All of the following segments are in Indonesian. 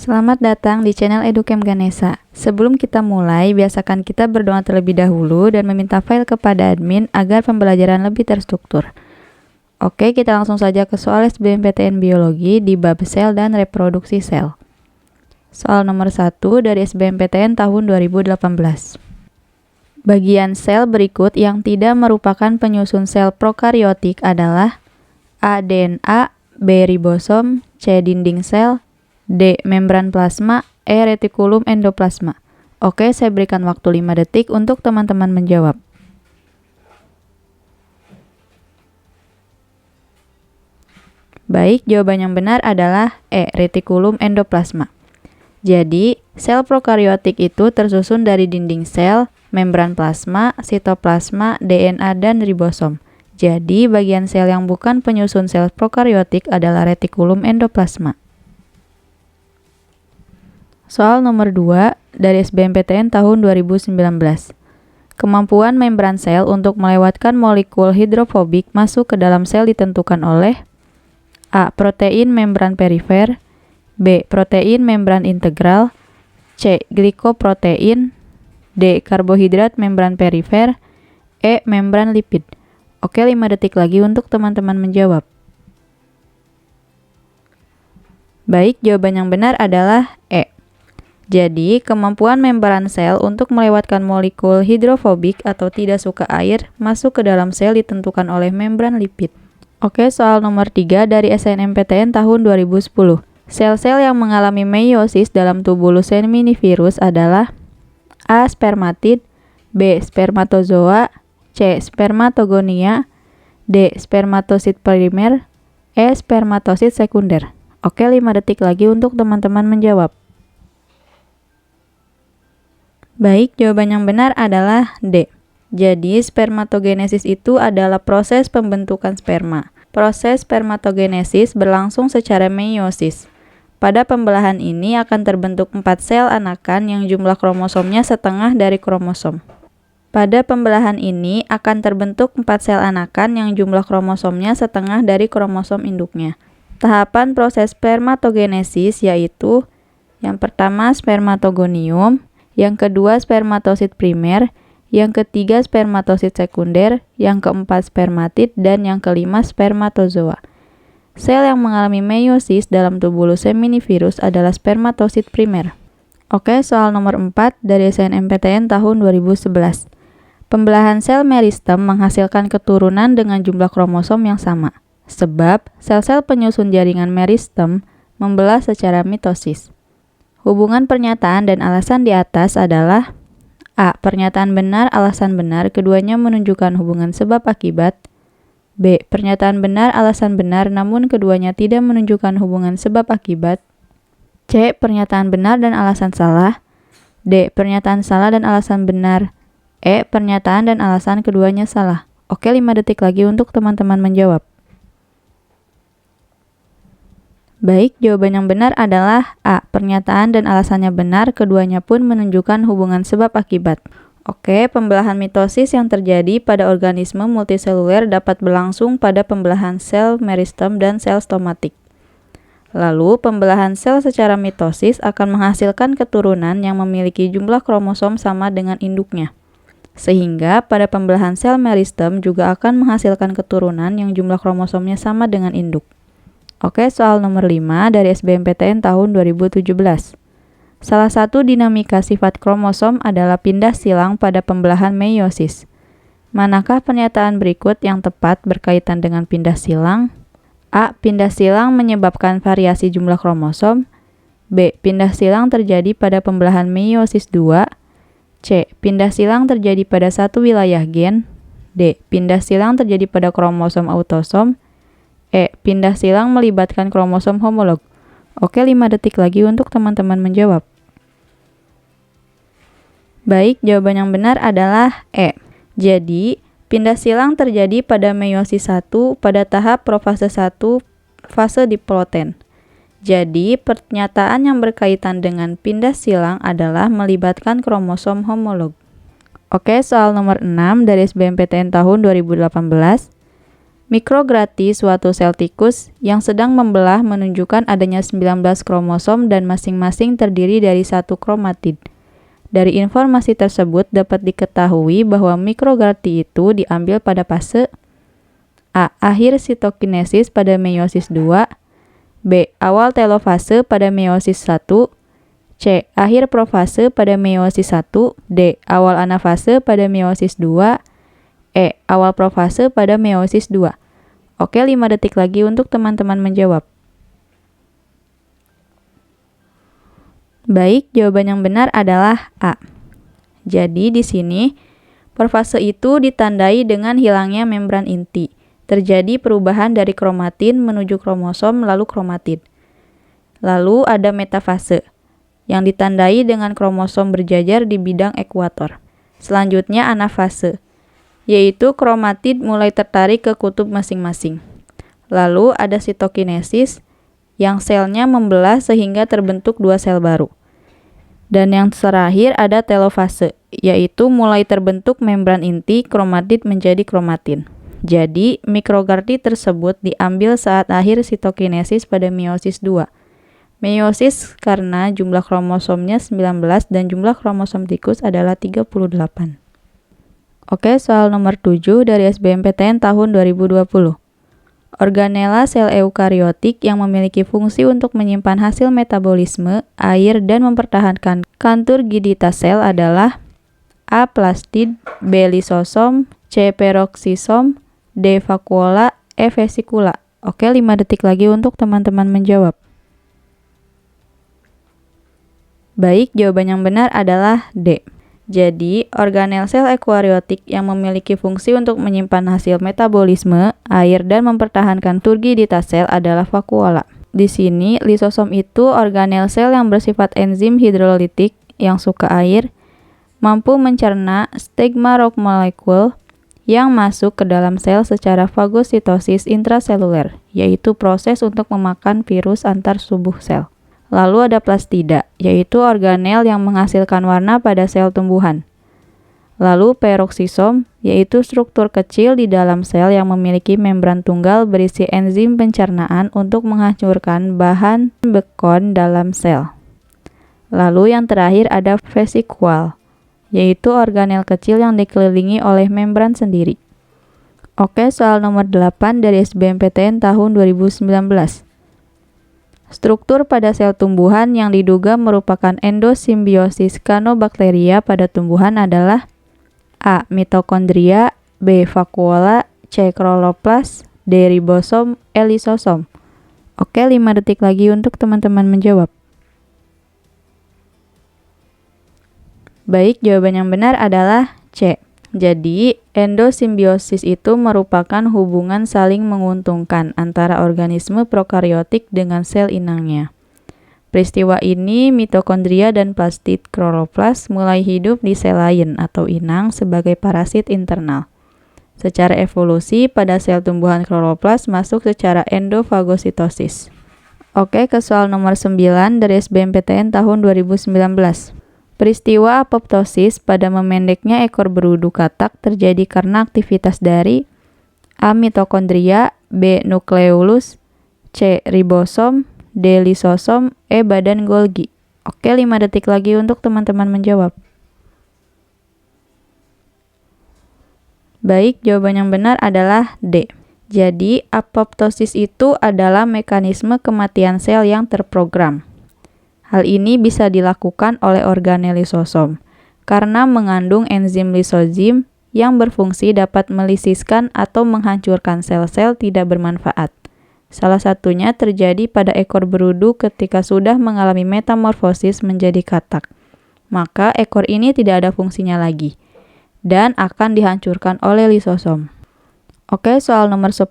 Selamat datang di channel Educamp Ganesha. Sebelum kita mulai, biasakan kita berdoa terlebih dahulu dan meminta file kepada admin agar pembelajaran lebih terstruktur. Oke, kita langsung saja ke soal SBMPTN Biologi di bab sel dan reproduksi sel. Soal nomor 1 dari SBMPTN tahun 2018. Bagian sel berikut yang tidak merupakan penyusun sel prokariotik adalah A. DNA, B. Ribosom, C. Dinding sel, D. Membran plasma, E. Retikulum endoplasma. Oke, saya berikan waktu 5 detik untuk teman-teman menjawab. Baik, jawaban yang benar adalah E. Retikulum endoplasma. Jadi, sel prokariotik itu tersusun dari dinding sel, membran plasma, sitoplasma, DNA, dan ribosom. Jadi, bagian sel yang bukan penyusun sel prokariotik adalah retikulum endoplasma. Soal nomor 2 dari SBMPTN tahun 2019. Kemampuan membran sel untuk melewatkan molekul hidrofobik masuk ke dalam sel ditentukan oleh A. Protein membran perifer, B. Protein membran integral, C. Glikoprotein, D. Karbohidrat membran perifer, E. Membran lipid. Oke, 5 detik lagi untuk teman-teman menjawab. Baik, jawaban yang benar adalah E. Jadi, kemampuan membran sel untuk melewatkan molekul hidrofobik atau tidak suka air masuk ke dalam sel ditentukan oleh membran lipid. Oke, soal nomor 3 dari SNMPTN tahun 2010. Sel-sel yang mengalami meiosis dalam tubulus seminivirus adalah A. Spermatid, B. Spermatozoa, C. Spermatogonia, D. Spermatosit primer, E. Spermatosit sekunder. Oke, 5 detik lagi untuk teman-teman menjawab. Baik, jawaban yang benar adalah D. Jadi, spermatogenesis itu adalah proses pembentukan sperma. Proses spermatogenesis berlangsung secara meiosis. Pada pembelahan ini akan terbentuk 4 sel anakan yang jumlah kromosomnya setengah dari kromosom. Pada pembelahan ini akan terbentuk 4 sel anakan yang jumlah kromosomnya setengah dari kromosom induknya. Tahapan proses spermatogenesis yaitu yang pertama spermatogonium, yang kedua spermatosit primer, yang ketiga spermatosit sekunder, yang keempat spermatid, dan yang kelima spermatozoa. Sel yang mengalami meiosis dalam tubulus seminivirus adalah spermatosit primer. Oke, soal nomor 4 dari SNMPTN tahun 2011. Pembelahan sel meristem menghasilkan keturunan dengan jumlah kromosom yang sama, sebab sel-sel penyusun jaringan meristem membelah secara mitosis. Hubungan pernyataan dan alasan di atas adalah A. Pernyataan benar, alasan benar, keduanya menunjukkan hubungan sebab akibat. B. Pernyataan benar, alasan benar, namun keduanya tidak menunjukkan hubungan sebab akibat. C. Pernyataan benar dan alasan salah. D. Pernyataan salah dan alasan benar. E. Pernyataan dan alasan keduanya salah. Oke, 5 detik lagi untuk teman-teman menjawab. Baik, jawaban yang benar adalah A. Pernyataan dan alasannya benar, keduanya pun menunjukkan hubungan sebab akibat. Oke, pembelahan mitosis yang terjadi pada organisme multiseluler dapat berlangsung pada pembelahan sel meristem dan sel stomatik. Lalu, pembelahan sel secara mitosis akan menghasilkan keturunan yang memiliki jumlah kromosom sama dengan induknya. Sehingga pada pembelahan sel meristem juga akan menghasilkan keturunan yang jumlah kromosomnya sama dengan induk. Oke, soal nomor 5 dari SBMPTN tahun 2017. Salah satu dinamika sifat kromosom adalah pindah silang pada pembelahan meiosis. Manakah pernyataan berikut yang tepat berkaitan dengan pindah silang? A. Pindah silang menyebabkan variasi jumlah kromosom. B. Pindah silang terjadi pada pembelahan meiosis 2. C. Pindah silang terjadi pada satu wilayah gen. D. Pindah silang terjadi pada kromosom autosom. E. Pindah silang melibatkan kromosom homolog. Oke, 5 detik lagi untuk teman-teman menjawab. Baik, jawaban yang benar adalah E. Jadi, pindah silang terjadi pada meiosis 1 pada tahap profase 1 fase diploiden. Jadi, pernyataan yang berkaitan dengan pindah silang adalah melibatkan kromosom homolog. Oke, soal nomor 6 dari SBMPTN tahun 2018. Mikrografti suatu sel tikus yang sedang membelah menunjukkan adanya 19 kromosom dan masing-masing terdiri dari satu kromatid. Dari informasi tersebut dapat diketahui bahwa mikrografti itu diambil pada fase A. Akhir sitokinesis pada meiosis 2, B. Awal telofase pada meiosis 1, C. Akhir profase pada meiosis 1, D. Awal anafase pada meiosis 2, E. Awal profase pada meiosis 2. Oke, 5 detik lagi untuk teman-teman menjawab. Baik, jawaban yang benar adalah A. Jadi di sini profase itu ditandai dengan hilangnya membran inti. Terjadi perubahan dari kromatin menuju kromosom lalu kromatid. Lalu ada metafase yang ditandai dengan kromosom berjajar di bidang ekuator. Selanjutnya anafase, yaitu kromatid mulai tertarik ke kutub masing-masing. Lalu ada sitokinesis yang selnya membelah sehingga terbentuk dua sel baru. Dan yang terakhir ada telofase, yaitu mulai terbentuk membran inti kromatid menjadi kromatin. Jadi, mikrografti tersebut diambil saat akhir sitokinesis pada meiosis 2. Meiosis karena jumlah kromosomnya 19 dan jumlah kromosom tikus adalah 38. Oke, soal nomor 7 dari SBMPTN tahun 2020. Organela sel eukariotik yang memiliki fungsi untuk menyimpan hasil metabolisme, air, dan mempertahankan kanturgiditas sel adalah A. Plastid, B. Lisosom, C. Peroksisom, D. Vakuola, E. Vesikula. Oke, 5 detik lagi untuk teman-teman menjawab. Baik, jawaban yang benar adalah D. Jadi, organel sel eukariotik yang memiliki fungsi untuk menyimpan hasil metabolisme, air, dan mempertahankan turgiditas sel adalah vakuola. Di sini, lisosom itu organel sel yang bersifat enzim hidrolitik yang suka air, mampu mencerna stigma rock molecule yang masuk ke dalam sel secara fagositosis intraseluler, yaitu proses untuk memakan virus antar tubuh sel. Lalu ada plastida, yaitu organel yang menghasilkan warna pada sel tumbuhan. Lalu peroksisom, yaitu struktur kecil di dalam sel yang memiliki membran tunggal berisi enzim pencernaan untuk menghancurkan bahan bekon dalam sel. Lalu yang terakhir ada vesikual, yaitu organel kecil yang dikelilingi oleh membran sendiri. Oke, soal nomor 8 dari SBMPTN tahun 2019. Struktur pada sel tumbuhan yang diduga merupakan endosimbiosis Cyanobacteria pada tumbuhan adalah A. Mitokondria, B. Vakuola, C. Chloroplast, D. Ribosom, E. Lisosom. Oke, 5 detik lagi untuk teman-teman menjawab. Baik, jawaban yang benar adalah C. Jadi, endosimbiosis itu merupakan hubungan saling menguntungkan antara organisme prokariotik dengan sel inangnya. Peristiwa ini, mitokondria dan plastid chloroplast mulai hidup di sel lain atau inang sebagai parasit internal. Secara evolusi, pada sel tumbuhan chloroplast masuk secara endofagositosis. Oke, ke soal nomor 9 dari SBMPTN tahun 2019. Peristiwa apoptosis pada memendeknya ekor berudu katak terjadi karena aktivitas dari A. Mitokondria, B. Nukleolus, C. Ribosom, D. Lisosom, E. Badan Golgi. Oke, 5 detik lagi untuk teman-teman menjawab. Baik, jawaban yang benar adalah D. Jadi, apoptosis itu adalah mekanisme kematian sel yang terprogram. Hal ini bisa dilakukan oleh organel lisosom karena mengandung enzim lisozim yang berfungsi dapat melisiskan atau menghancurkan sel-sel tidak bermanfaat. Salah satunya terjadi pada ekor berudu ketika sudah mengalami metamorfosis menjadi katak. Maka ekor ini tidak ada fungsinya lagi dan akan dihancurkan oleh lisosom. Oke, soal nomor 10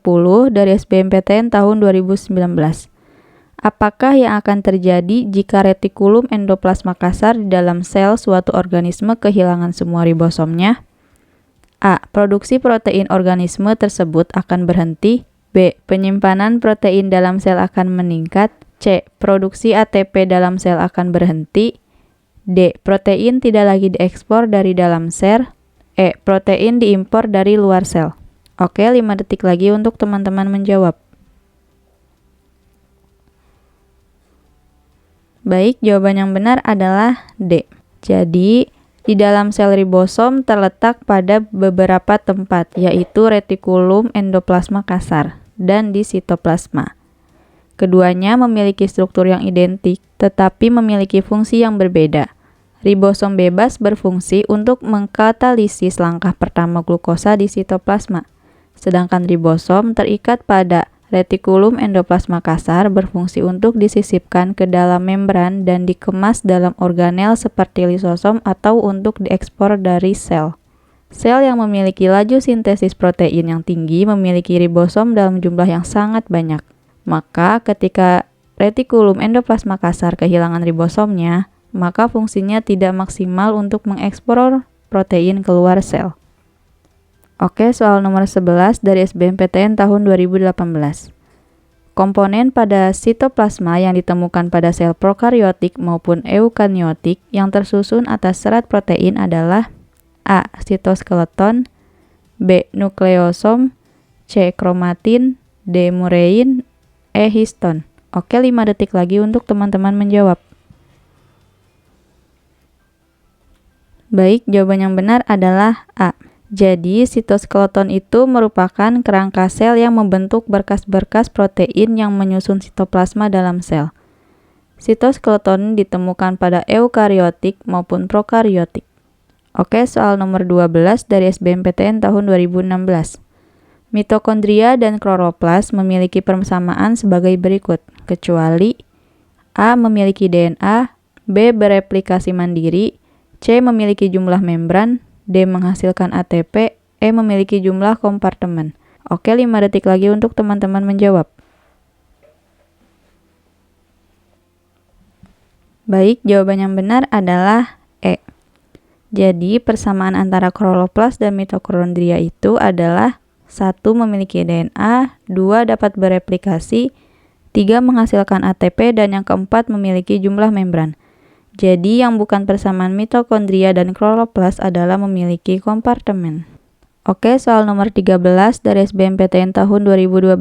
dari SBMPTN tahun 2019. Apakah yang akan terjadi jika retikulum endoplasma kasar di dalam sel suatu organisme kehilangan semua ribosomnya? A. Produksi protein organisme tersebut akan berhenti. B. Penyimpanan protein dalam sel akan meningkat. C. Produksi ATP dalam sel akan berhenti. D. Protein tidak lagi diekspor dari dalam sel. E. Protein diimpor dari luar sel. Oke, 5 detik lagi untuk teman-teman menjawab. Baik, jawaban yang benar adalah D. Jadi, di dalam sel ribosom terletak pada beberapa tempat, yaitu retikulum, endoplasma kasar, dan di sitoplasma. Keduanya memiliki struktur yang identik, tetapi memiliki fungsi yang berbeda. Ribosom bebas berfungsi untuk mengkatalisis langkah pertama glukosa di sitoplasma, sedangkan ribosom terikat pada retikulum endoplasma kasar berfungsi untuk disisipkan ke dalam membran dan dikemas dalam organel seperti lisosom atau untuk diekspor dari sel. Sel yang memiliki laju sintesis protein yang tinggi memiliki ribosom dalam jumlah yang sangat banyak. Maka ketika retikulum endoplasma kasar kehilangan ribosomnya, maka fungsinya tidak maksimal untuk mengekspor protein keluar sel. Oke, soal nomor 11 dari SBMPTN tahun 2018. Komponen pada sitoplasma yang ditemukan pada sel prokariotik maupun eukariotik yang tersusun atas serat protein adalah A. Sitoskeleton, B. Nukleosom, C. Kromatin, D. murein, E. histon. Oke, 5 detik lagi untuk teman-teman menjawab. Baik, jawaban yang benar adalah A. Jadi, sitoskeleton itu merupakan kerangka sel yang membentuk berkas-berkas protein yang menyusun sitoplasma dalam sel. Sitoskeleton ditemukan pada eukariotik maupun prokariotik. Oke, soal nomor 12 dari SBMPTN tahun 2016. Mitokondria dan kloroplas memiliki persamaan sebagai berikut, kecuali A. memiliki DNA, B. bereplikasi mandiri, C. memiliki jumlah membran, D. menghasilkan ATP, E. memiliki jumlah kompartemen. Oke, 5 detik lagi untuk teman-teman menjawab. Baik, jawaban yang benar adalah E. Jadi, persamaan antara kloroplas dan mitokondria itu adalah 1. memiliki DNA, 2. dapat bereplikasi, 3. menghasilkan ATP, dan yang keempat memiliki jumlah membran. Jadi, yang bukan persamaan mitokondria dan kloroplas adalah memiliki kompartemen. Oke, soal nomor 13 dari SBMPTN tahun 2012.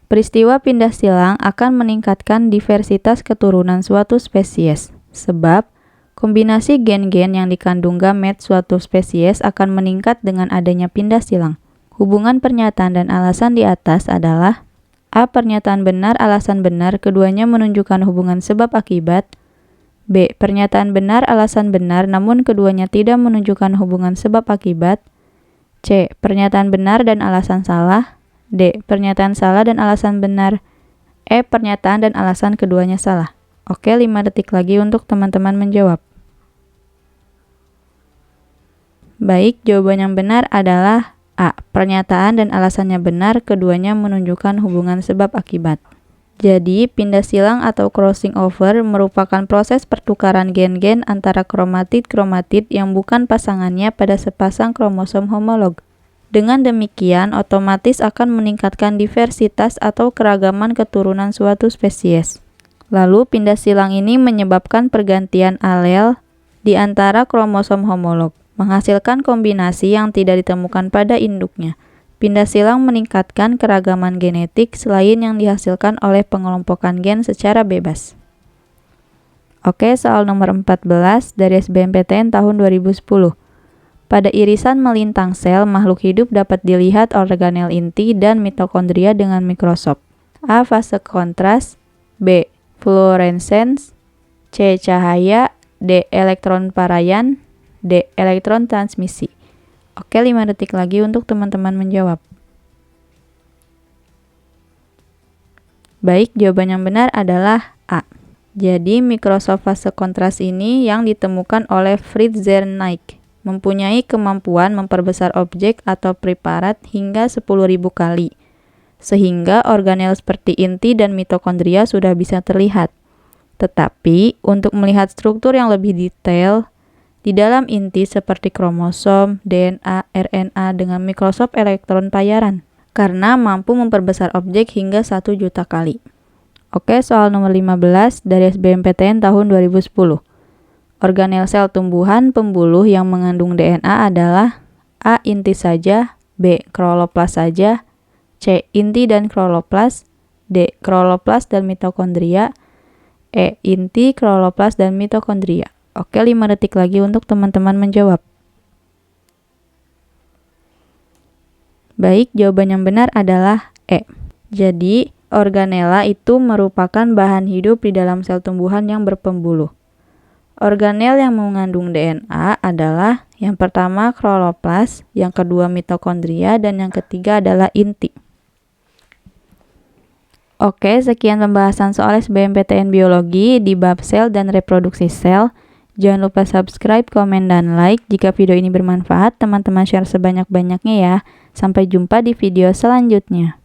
Peristiwa pindah silang akan meningkatkan diversitas keturunan suatu spesies, sebab kombinasi gen-gen yang dikandung gamet suatu spesies akan meningkat dengan adanya pindah silang. Hubungan pernyataan dan alasan di atas adalah A. Pernyataan benar, alasan benar, keduanya menunjukkan hubungan sebab akibat. B. Pernyataan benar, alasan benar, namun keduanya tidak menunjukkan hubungan sebab akibat. C. Pernyataan benar dan alasan salah. D. Pernyataan salah dan alasan benar. E. Pernyataan dan alasan keduanya salah. Oke, 5 detik lagi untuk teman-teman menjawab. Baik, jawaban yang benar adalah A. Pernyataan dan alasannya benar, keduanya menunjukkan hubungan sebab akibat. Jadi, pindah silang atau crossing over merupakan proses pertukaran gen-gen antara kromatid-kromatid yang bukan pasangannya pada sepasang kromosom homolog. Dengan demikian, otomatis akan meningkatkan diversitas atau keragaman keturunan suatu spesies. Lalu, pindah silang ini menyebabkan pergantian alel di antara kromosom homolog, menghasilkan kombinasi yang tidak ditemukan pada induknya. Pindah silang meningkatkan keragaman genetik selain yang dihasilkan oleh pengelompokan gen secara bebas. Oke, soal nomor 14 dari SBMPTN tahun 2010. Pada irisan melintang sel, makhluk hidup dapat dilihat organel inti dan mitokondria dengan mikroskop. A. Fase kontras, B. fluoresens, C. Cahaya, D. Elektron parayan, D. Elektron transmisi. Oke, 5 detik lagi untuk teman-teman menjawab. Baik, jawaban yang benar adalah A. Jadi, mikroskop fase kontras ini yang ditemukan oleh Fritz Zernike mempunyai kemampuan memperbesar objek atau preparat hingga 10.000 kali, sehingga organel seperti inti dan mitokondria sudah bisa terlihat. Tetapi, untuk melihat struktur yang lebih detail, di dalam inti seperti kromosom, DNA, RNA dengan mikroskop elektron payaran, karena mampu memperbesar objek hingga 1 juta kali. Oke, soal nomor 15 dari SBMPTN tahun 2010. Organel sel tumbuhan pembuluh yang mengandung DNA adalah A. inti saja, B. Kloroplast saja. C. Inti dan kloroplast. D. Kloroplast dan mitokondria. E. Inti, kloroplast, dan mitokondria. Oke, 5 detik lagi untuk teman-teman menjawab. Baik, jawaban yang benar adalah E. Jadi, organela itu merupakan bahan hidup di dalam sel tumbuhan yang berpembuluh. Organel yang mengandung DNA adalah yang pertama kloroplast, yang kedua mitokondria, dan yang ketiga adalah inti. Oke, sekian pembahasan soal SBMPTN Biologi di bab sel dan reproduksi sel. Jangan lupa subscribe, komen, dan like. Jika video ini bermanfaat, teman-teman share sebanyak-banyaknya ya. Sampai jumpa di video selanjutnya.